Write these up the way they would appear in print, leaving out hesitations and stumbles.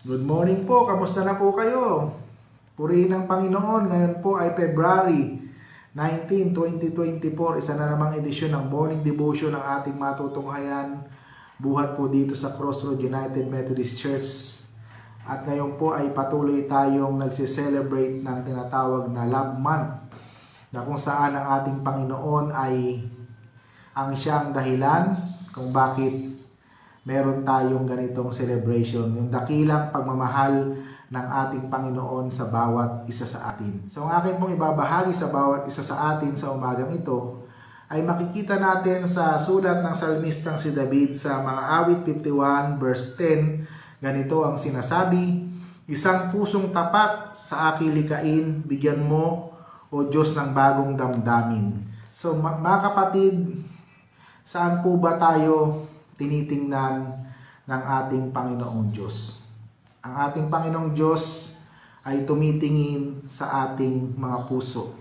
Good morning po, kamusta na po kayo? Purihin ng Panginoon, ngayon po ay February 19, 2024, isa na namang edisyon ng Morning Devotion ng ating matutunghayan. Buhat po dito sa Crossroad United Methodist Church. At ngayon po ay patuloy tayong nagsiselebrate ng tinatawag na Love Month, na kung saan ang ating Panginoon ay ang siyang dahilan kung bakit meron tayong ganitong celebration, yung dakilang pagmamahal ng ating Panginoon sa bawat isa sa atin. So ang akin pong ibabahagi sa bawat isa sa atin sa umagang ito ay makikita natin sa sulat ng salmistang si David sa mga awit 51 verse 10. Ganito ang sinasabi: "Isang pusong tapat sa aking likain, bigyan mo, O Diyos, ng bagong damdamin." So mga kapatid, saan po ba tayo tinitingnan ng ating Panginoong Diyos? Ang ating Panginoong Diyos ay tumitingin sa ating mga puso.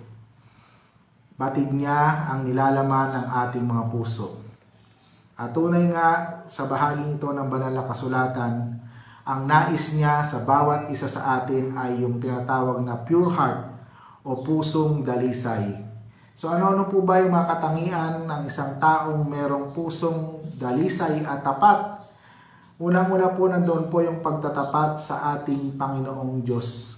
Batid niya ang nilalaman ng ating mga puso. At tunay nga sa bahaging ito ng banal na kasulatan, ang nais niya sa bawat isa sa atin ay yung tinatawag na pure heart o pusong dalisay. So ano po ba yung mga katangian ng isang taong merong pusong dalisay at tapat? Unang-una po nandoon po yung pagtatapat sa ating Panginoong Diyos,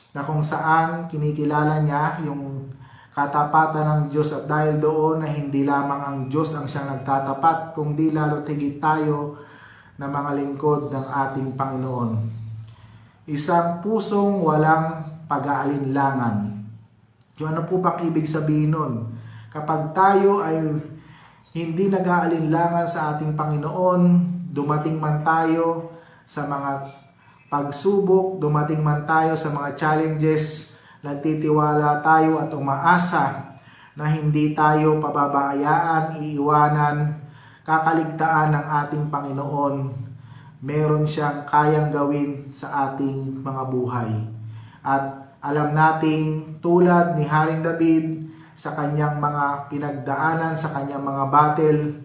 na kung saan kinikilala niya yung katapatan ng Diyos, at dahil doon na hindi lamang ang Diyos ang siyang nagtatapat, kundi lalo't higit tayo na mga lingkod ng ating Panginoon. Isang pusong walang pag-aalinlangan. Yung ano po bang ibig sabihin nun? Kapag tayo ay hindi nag-aalinlangan sa ating Panginoon, dumating man tayo sa mga pagsubok, dumating man tayo sa mga challenges, nagtitiwala tayo at umaasa na hindi tayo pababayaan, iiwanan, kakaligtaan ng ating Panginoon. Meron siyang kayang gawin sa ating mga buhay. At alam nating tulad ni Haring David sa kanyang mga pinagdaanan, sa kanyang mga battle,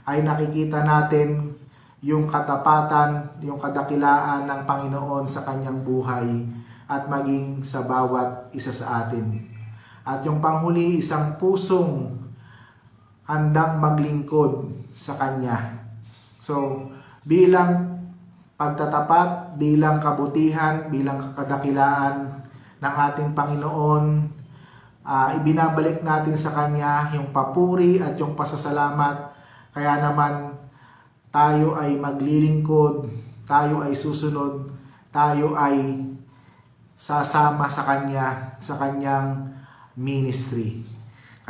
ay nakikita natin yung katapatan, yung kadakilaan ng Panginoon sa kanyang buhay at maging sa bawat isa sa atin. At yung panghuli, isang pusong handang maglingkod sa Kanya. So, bilang pagtatapat, bilang kabutihan, bilang kadakilaan ng ating Panginoon, ibinabalik natin sa Kanya yung papuri at yung pasasalamat. Kaya naman tayo ay maglilingkod, tayo ay susunod, tayo ay sasama sa Kanya, sa Kanyang ministry.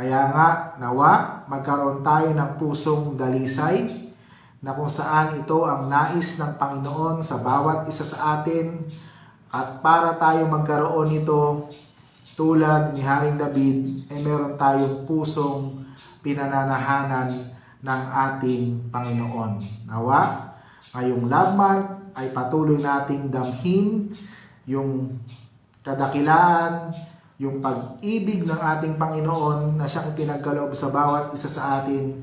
Kaya nga, nawa, magkaroon tayo ng pusong dalisay, na kung saan ito ang nais ng Panginoon sa bawat isa sa atin. At para tayo magkaroon nito, tulad ni Haring David, ay meron tayong pusong pinananahanan ng ating Panginoon. Nawa, ngayong Love Month ay patuloy nating damhin yung kadakilaan, yung pag-ibig ng ating Panginoon na siyang pinagkaloob sa bawat isa sa atin.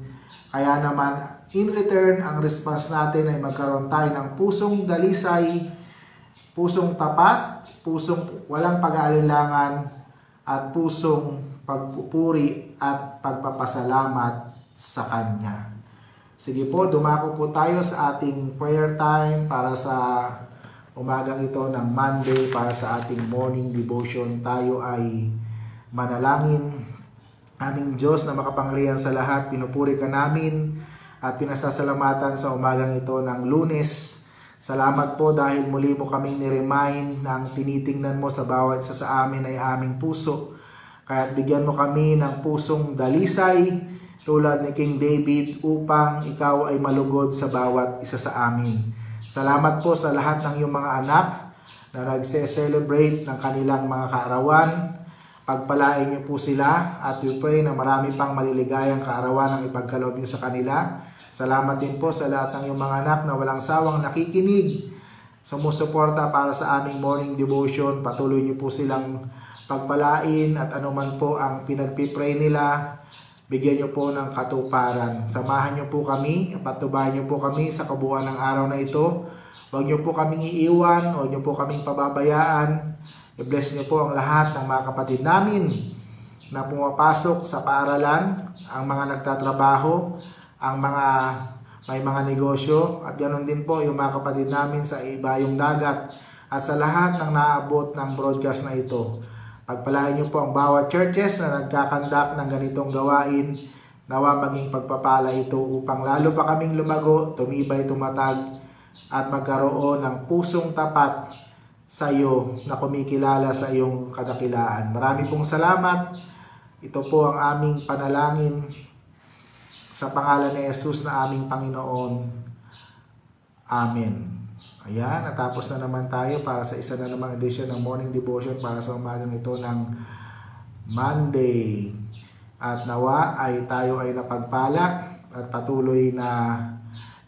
Kaya naman, in return, ang response natin ay magkaroon tayo ng pusong dalisay, pusong tapat, pusong walang pag-aalinlangan, at pusong pagpupuri at pagpapasalamat sa Kanya. Sige po, dumako po tayo sa ating prayer time para sa umagang ito ng Monday, para sa ating morning devotion. Tayo ay manalangin. Aming Diyos na makapangyarihan sa lahat, pinupuri ka namin at pinasasalamatan sa umagang ito ng Lunes. Salamat po dahil muli mo kaming niremind na ang tinitingnan mo sa bawat isa sa amin ay aming puso. Kaya bigyan mo kami ng pusong dalisay tulad ni King David upang ikaw ay malugod sa bawat isa sa amin. Salamat po sa lahat ng iyong mga anak na nagse-celebrate ng kanilang mga kaarawan. Pagpalain niyo po sila at we pray na marami pang maliligayang kaarawan ang ipagkaloob niyo sa kanila. Salamat din po sa lahat ng iyong mga anak na walang sawang nakikinig, sumusuporta para sa aming morning devotion. Patuloy niyo po silang pagpalain at anuman po ang pinagpipray nila, bigyan niyo po ng katuparan. Samahan niyo po kami, patubayan niyo po kami sa kabuuan ng araw na ito. Huwag niyo po kaming iiwan, huwag niyo po kaming pababayaan. I-bless niyo po ang lahat ng mga kapatid namin na pumapasok sa paaralan, ang mga nagtatrabaho, ang mga may mga negosyo, at ganoon din po yung mga kapatid namin sa ibayong dagat at sa lahat ng naabot ng broadcast na ito. Pagpalain niyo po ang bawat churches na nagkakandak ng ganitong gawain. Nawa maging pagpapala ito upang lalo pa kaming lumago, tumibay, tumatag, at magkaroon ng pusong tapat sa iyo na kumikilala sa iyong kadakilaan. Marami pong salamat. Ito po ang aming panalangin sa pangalan ni Jesus na aming Panginoon. Amen. Ayan, natapos na naman tayo para sa isa na namang edition ng Morning Devotion para sa umagang ito ng Monday. At nawa ay tayo ay napagpala at patuloy na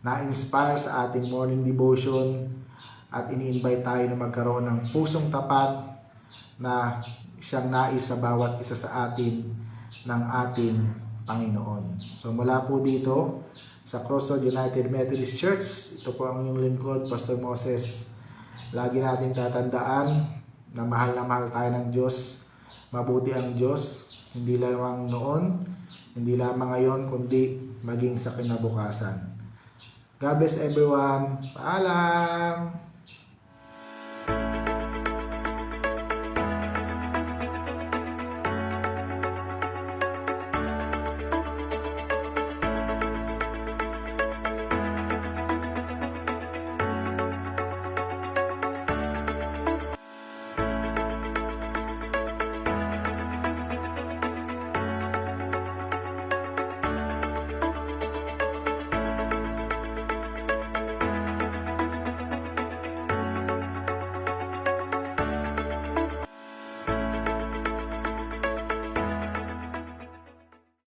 na-inspire sa ating Morning Devotion at ini-invite tayo na magkaroon ng pusong tapat na siyang nais sa bawat isa sa atin ng ating Panginoon. So mula po dito sa Crossroad United Methodist Church, ito po ang inyong lingkod, Pastor Moses. Lagi natin tatandaan na mahal tayo ng Diyos. Mabuti ang Diyos, hindi lamang noon, hindi lamang ngayon, kundi maging sa kinabukasan. God bless everyone. Paalam!